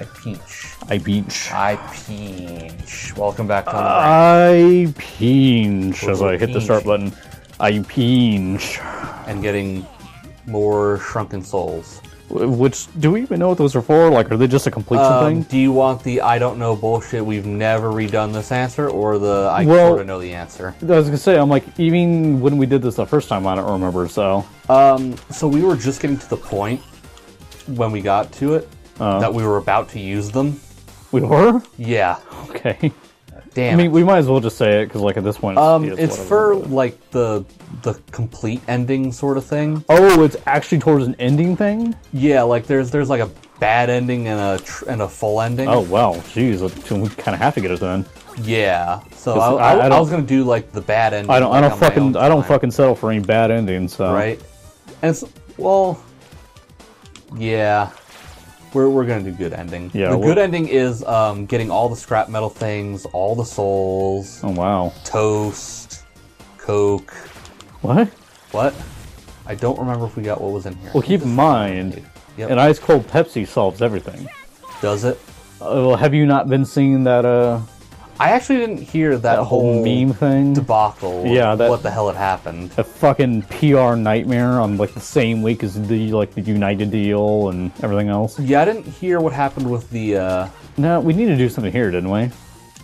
I peach. I peach. I peach. Welcome back to I peach as I hit the start button. I peach. And getting more shrunken souls. Which, do we even know what those are for? Like, are they just a completion thing? Do you want the I don't know bullshit, we've never redone this answer, or the I sort of know the answer? I was gonna say, I'm like, even when we did this the first time, I don't remember, so... So we were just getting to the point, when we got to it, that we were about to use them. We were? Yeah. Okay. Damn. I mean, we might as well just say it, because, like, at this point, it's for, like, the complete ending sort of thing. Oh, it's actually towards an ending thing? Yeah, like, there's like, a bad ending and a full ending. Oh, wow. Jeez, we kind of have to get it then. Yeah. So I was gonna do, like, the bad ending. I don't fucking settle for any bad endings, so... Right? And it's... Well... Yeah... We're gonna do good ending. Yeah, the good ending is getting all the scrap metal things, all the souls. Oh wow. Toast, Coke. What? What? I don't remember if we got what was in here. Well, keep in mind, an ice cold Pepsi solves everything. Does it? Well, have you not been seeing that? I actually didn't hear that whole meme thing debacle. Yeah, what the hell had happened? A fucking PR nightmare on like the same week as the United deal and everything else. Yeah, I didn't hear what happened with the. No, we need to do something here, didn't we?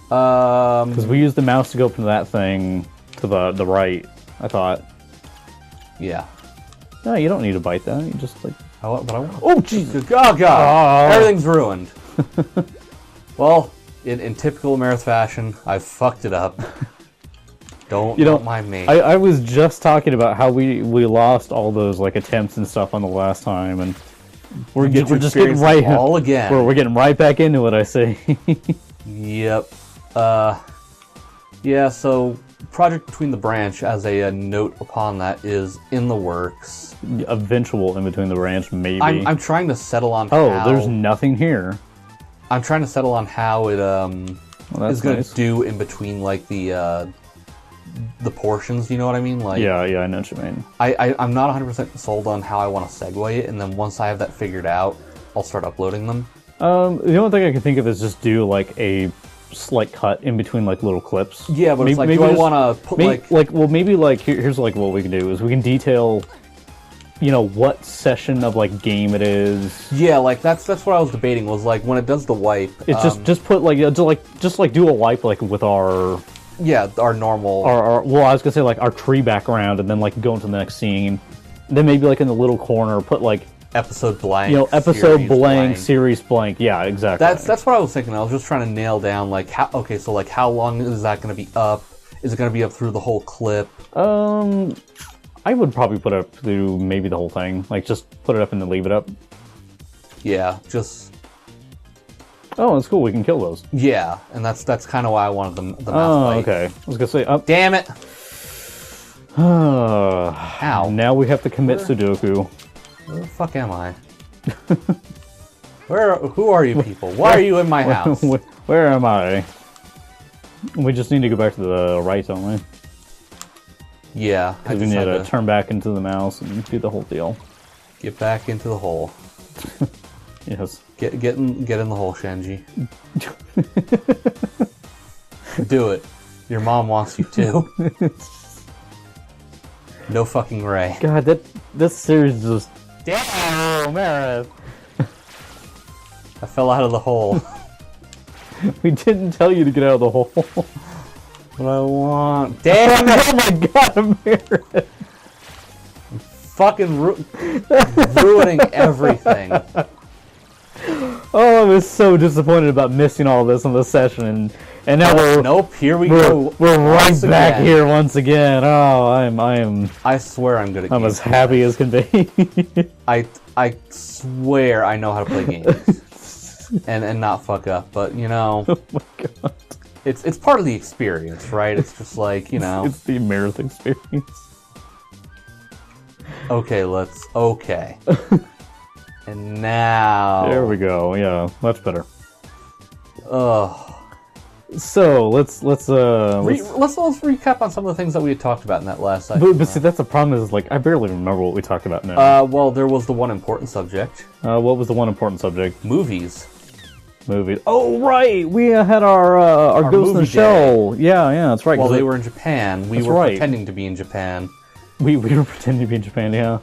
Because we used the mouse to go from that thing to the right. I thought. Yeah. No, you don't need to bite that. You just like. But I want. Oh Jesus! Oh God! Everything's ruined. Well. In typical Amarith fashion, I fucked it up. Don't mind me. I was just talking about how we lost all those like attempts and stuff on the last time, and we're just getting right all again. We're getting right back into it. I say. Yep. Yeah. So, Project Between the Branch, as a note upon that, is in the works. Eventual In Between the Branch, maybe. I'm trying to settle on. There's nothing here. I'm trying to settle on how it is going to do in between like the portions. You know what I mean? Like yeah, I know what you mean. I'm not 100% sold on how I want to segue it, and then once I have that figured out, I'll start uploading them. The only thing I can think of is just do like a slight cut in between like little clips. Yeah, but maybe, it's like, do I want to put maybe here's like what we can do is we can detail. You know what session of like game it is. Yeah, like that's what I was debating. Was like when it does the wipe. It's just put like just do a wipe like with our. Yeah, our normal. Well, I was gonna say like our tree background, and then like go into the next scene. And then maybe like in the little corner put like episode blank. You know, episode blank, series blank. Yeah, exactly. That's what I was thinking. I was just trying to nail down like how. Okay, so like how long is that going to be up? Is it going to be up through the whole clip? I would probably put it up through maybe the whole thing. Like, just put it up and then leave it up. Yeah, just... Oh, that's cool. We can kill those. Yeah, and that's kind of why I wanted the mouse fight. Okay. I was going to say... Damn it! Ow. Now we have to commit Sudoku. Where the fuck am I? Who are you people? Why are you in my house? Where am I? We just need to go back to the right, don't we? Yeah, because we need to turn back into the mouse and do the whole deal. Get back into the hole. Yes. Get in the hole, Shanji. Do it. Your mom wants you to. No fucking Ray. God, this series just. Damn, Amarith. I fell out of the hole. We didn't tell you to get out of the hole. What I want. Damn it! Oh my God, Amarith. I'm fucking ruining everything. Oh, I was so disappointed about missing all this on the session, and now here we go. We're right back here once again. Oh, I swear I'm good at games. I'm as happy as can be. I swear I know how to play games and not fuck up, but you know. Oh my God. It's part of the experience, right? It's just like, you know. It's the Amarith experience. Okay. And now... There we go, yeah, much better. Ugh. So, let's recap on some of the things that we had talked about in that last session. But see, that's the problem is, like, I barely remember what we talked about now. Well, there was the one important subject. What was the one important subject? Movies. movies. Oh, right! We had our Ghost in the Shell. Yeah, that's right. While they were in Japan, we were pretending to be in Japan. We were pretending to be in Japan, yeah.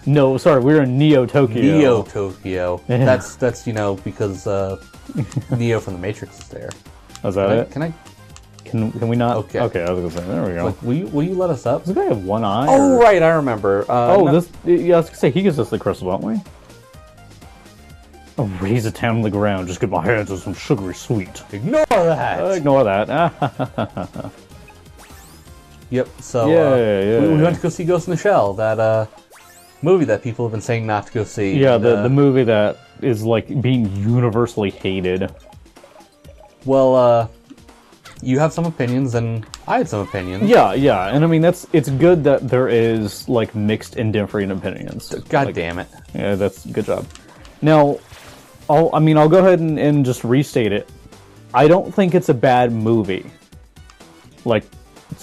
No, sorry, we were in Neo-Tokyo. Neo-Tokyo. Yeah. That's because Neo from the Matrix is there. Is that it? Can we not? Okay. Okay, I was gonna say, there we go. Like, will you let us up? Does the guy have one eye? Oh, right, I remember. I was gonna say, he gives us the crystal, don't we? I'll raise it down on the ground, just get my hands on some sugary sweet. Ignore that! Ignore that. Yep, so we went to go see Ghost in the Shell, that movie that people have been saying not to go see. Yeah, the movie that is, like, being universally hated. Well, you have some opinions, and I had some opinions. Yeah, and I mean, it's good that there is, like, mixed and differing opinions. God damn it. Yeah, that's good job. Now, I'll go ahead and just restate it. I don't think it's a bad movie. Like,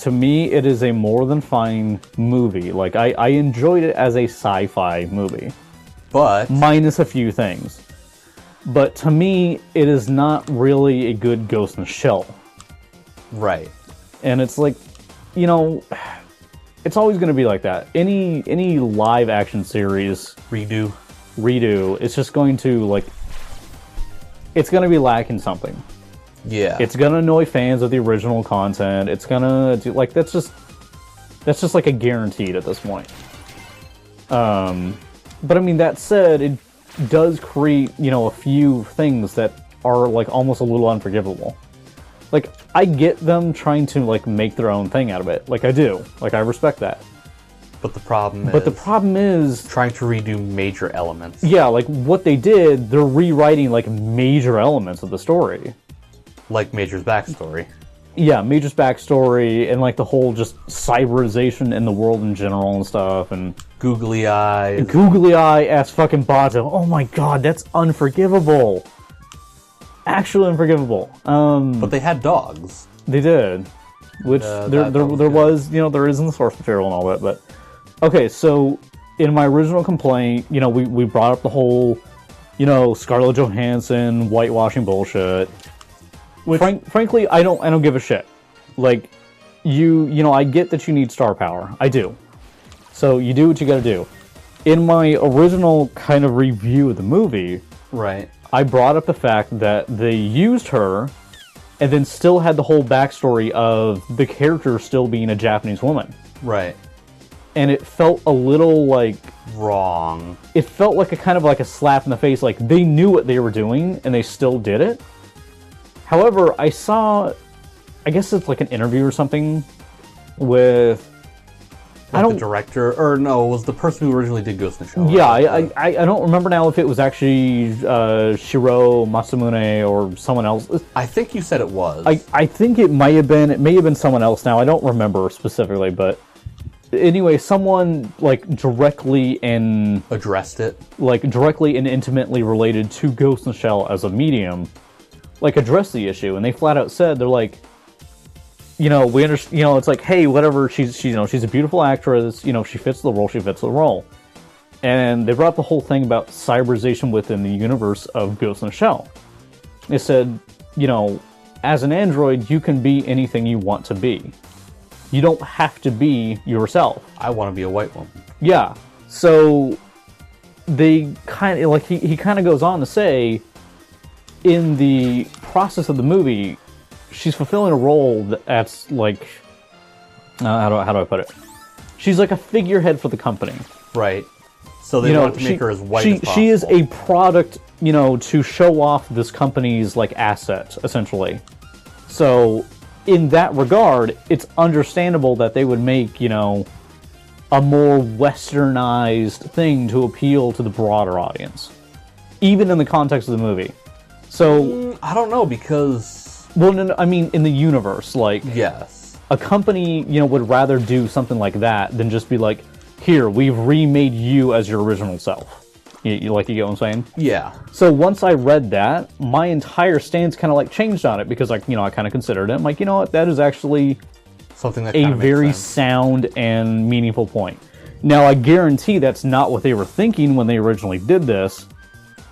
to me, it is a more than fine movie. Like, I enjoyed it as a sci-fi movie. But... minus a few things. But to me, it is not really a good Ghost in the Shell. Right. And it's like, you know, it's always going to be like that. Any live action series... redo, it's just going to, like... it's going to be lacking something. Yeah. It's going to annoy fans of the original content. It's going to do, like, that's just like a guaranteed at this point. But I mean, that said, it does create, you know, a few things that are, like, almost a little unforgivable. Like, I get them trying to, like, make their own thing out of it. Like, I do. Like, I respect that. But the problem is... trying to redo major elements. yeah, like, what they did, they're rewriting, like, major elements of the story. Like Major's backstory. Yeah, Major's backstory, and, like, the whole just cyberization in the world in general and stuff, and... Googly eyes. Googly eye-ass fucking Bato. Oh my god, that's unforgivable. Actually unforgivable. But they had dogs. They did. Which, there was, you know, there is in the source material and all that, but... okay, so, in my original complaint, you know, we brought up the whole, you know, Scarlett Johansson whitewashing bullshit. Which, frankly, I don't give a shit. Like, you know, I get that you need star power. I do. So, you do what you gotta do. In my original kind of review of the movie... right. I brought up the fact that they used her, and then still had the whole backstory of the character still being a Japanese woman. Right. And it felt a little, like... wrong. It felt like a kind of like a slap in the face, like, they knew what they were doing, and they still did it. However, I saw... I guess it's like an interview or something with... the director, or no, it was the person who originally did Ghost in the Shell. Yeah, I don't remember now if it was actually Shiro Masamune or someone else. I think you said it was. I think it may have been someone else now. I don't remember specifically, but anyway, someone like directly addressed it, like directly and intimately related to Ghost in the Shell as a medium, like addressed the issue, and they flat out said they're like, you know, we understand, you know, it's like, hey, whatever, she's you know, she's a beautiful actress, you know, she fits the role, and they brought up the whole thing about cyberization within the universe of Ghost in the Shell. They said, you know, as an android, you can be anything you want to be. You don't have to be yourself. I want to be a white woman. Yeah. So they kind of, like, he kind of goes on to say, in the process of the movie, she's fulfilling a role that's like, how do I put it? She's like a figurehead for the company. Right. So they want to make her as white as possible. She is a product, you know, to show off this company's, like, asset, essentially. So, in that regard, it's understandable that they would make, you know, a more westernized thing to appeal to the broader audience. Even in the context of the movie. So... I don't know, because... well, no, I mean, in the universe, like... yes. A company, you know, would rather do something like that than just be like, here, we've remade you as your original self. You get what I'm saying? Yeah. So once I read that, my entire stance kind of, like, changed on it, because, like, you know, I kind of considered it. I'm like, you know what, that is actually something that a very sound and meaningful point. Now, I guarantee that's not what they were thinking when they originally did this.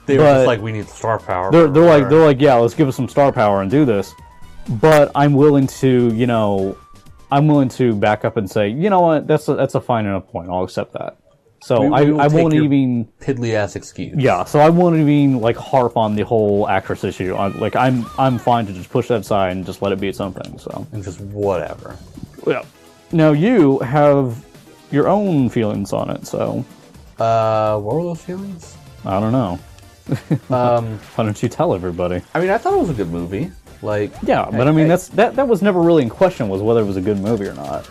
They were just like, we need star power. They're like, yeah, let's give us some star power and do this. But I'm willing to, back up and say, you know what, that's a fine enough point. I'll accept that. So I won't even piddly ass excuse. Yeah, so I won't even like harp on the whole actress issue. I'm fine to just push that aside and just let it be its own thing. So and just whatever. Yeah. Now you have your own feelings on it. So what were those feelings? I don't know. Why don't you tell everybody? I mean, I thought it was a good movie. Like, yeah, but I mean, that was never really in question, was whether it was a good movie or not.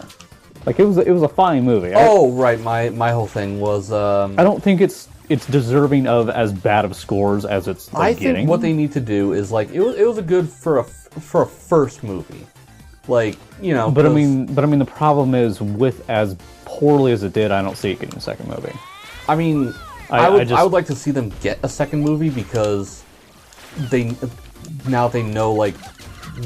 Like, it was a fine movie. Right. My whole thing was. I don't think it's deserving of as bad of scores as it's getting. Think what they need to do is like it was a good for a first movie, like But I mean, the problem is with as poorly as it did, I don't see it getting a second movie. I mean, I would like to see them get a second movie because they know like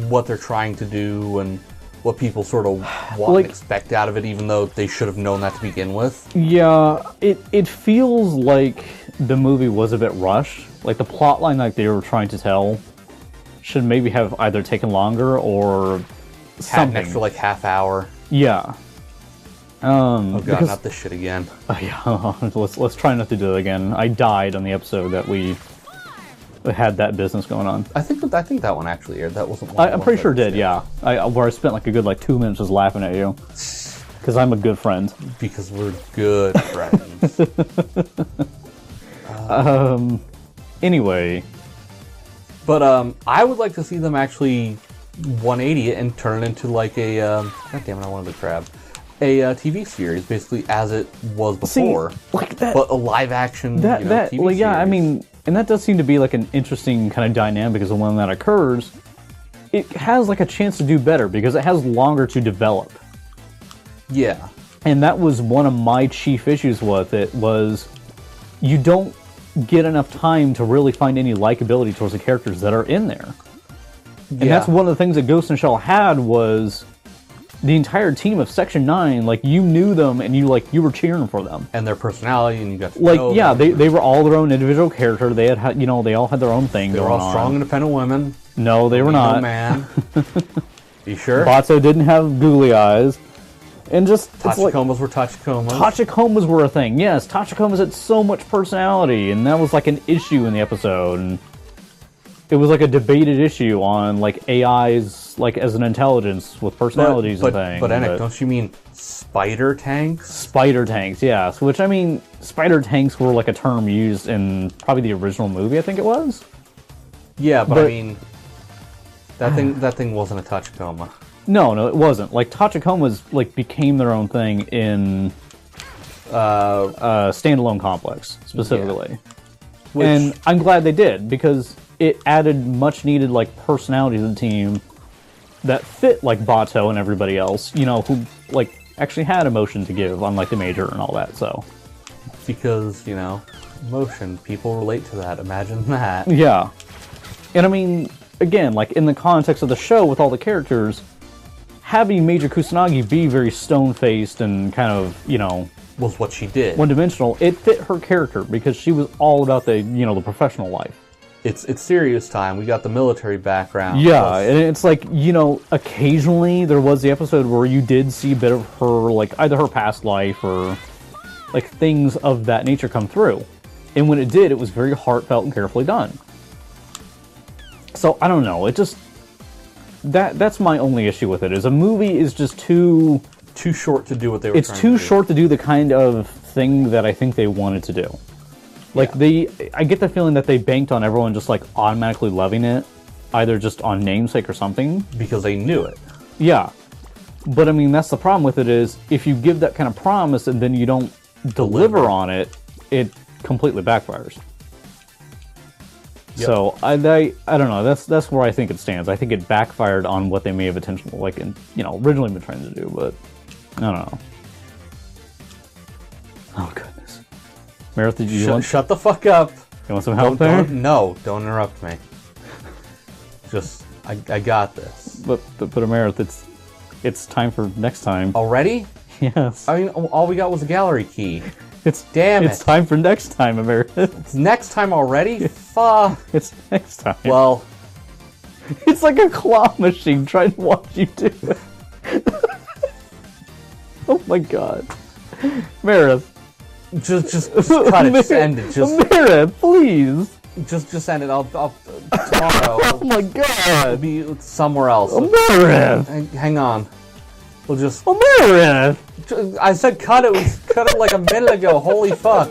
what they're trying to do and what people sort of want and expect out of it, even though they should have known that to begin with. Yeah, it feels like the movie was a bit rushed. Like the plot line like they were trying to tell should maybe have either taken longer or something. Had an extra like half hour. Yeah. Oh god, not this shit again. Yeah, let's try not to do it again. I died on the episode that we had that business going on. I think that one actually aired. That wasn't. I'm pretty sure it did. Yeah, where I spent like a good 2 minutes just laughing at you because I'm a good friend. Because we're good friends. Anyway, but I would like to see them actually 180 it and turn it into like a. God damn it! I wanted to crab. A TV series, basically as it was before, like that, but a live action. TV series. Yeah, I mean, and that does seem to be like an interesting kind of dynamic because when that occurs, it has like a chance to do better because it has longer to develop. Yeah, and that was one of my chief issues with it was you don't get enough time to really find any likability towards the characters that are in there, and that's one of the things that Ghost in the Shell had was. The entire team of Section 9, like, you knew them and you were cheering for them. And their personality, and you got to know them. They were all their own individual character. They had they all had their own thing going on. They were all strong, independent women. No, they were not. No man. You sure? Bato didn't have googly eyes. And just... Tachikomas were Tachikomas. Tachikomas were a thing, yes. Tachikomas had so much personality, and that was like an issue in the episode. And it was like a debated issue on like AIs like as an intelligence with personalities and things. But Enek, don't you mean spider tanks? Spider tanks, yes. Which I mean, spider tanks were like a term used in probably the original movie, I think it was. Yeah, but I mean, that thing wasn't a Tachikoma. No, it wasn't. Like Tachikomas like became their own thing in Standalone Complex specifically, and I'm glad they did because. It added much needed like personality to the team that fit like Bato and everybody else, who like actually had emotion to give, unlike the Major and all that. So because emotion, people relate to that. Imagine that. Yeah, and I mean, again, like in the context of the show with all the characters, having Major Kusanagi be very stone-faced and kind of was what she did. One-dimensional. It fit her character because she was all about the the professional life. It's serious time. We got the military background. Yeah, and it's like, occasionally there was the episode where you did see a bit of her, like, either her past life or, like, things of that nature come through. And when it did, it was very heartfelt and carefully done. So, I don't know, it just... That's my only issue with it, is a movie is just too short to do what they were trying to do. It's too short to do the kind of thing that I think they wanted to do. Like, I get the feeling that they banked on everyone just, like, automatically loving it, either just on namesake or something. Because they knew it. Yeah. But, I mean, that's the problem with it is, if you give that kind of promise and then you don't deliver on it, it completely backfires. Yep. So, I don't know, that's where I think it stands. I think it backfired on what they may have originally been trying to do, but, I don't know. Oh, goodness. Amarith, did you shut the fuck up. You want some help there? No, don't interrupt me. Just, I got this. But Amarith, it's time for next time. Already? Yes. I mean, all we got was a gallery key. Damn it. It's time for next time, Amarith. It's next time already? Fuck. It's next time. Well... It's like a claw machine trying to watch you do it. Oh my god. Amarith. Just cut it, just end it. Amarith, please. Just end it. I'll tomorrow. Oh my god. It'll be somewhere else. Amarith. Hang on. We'll just... Amarith. I said cut it. We cut it like a minute ago. Holy fuck.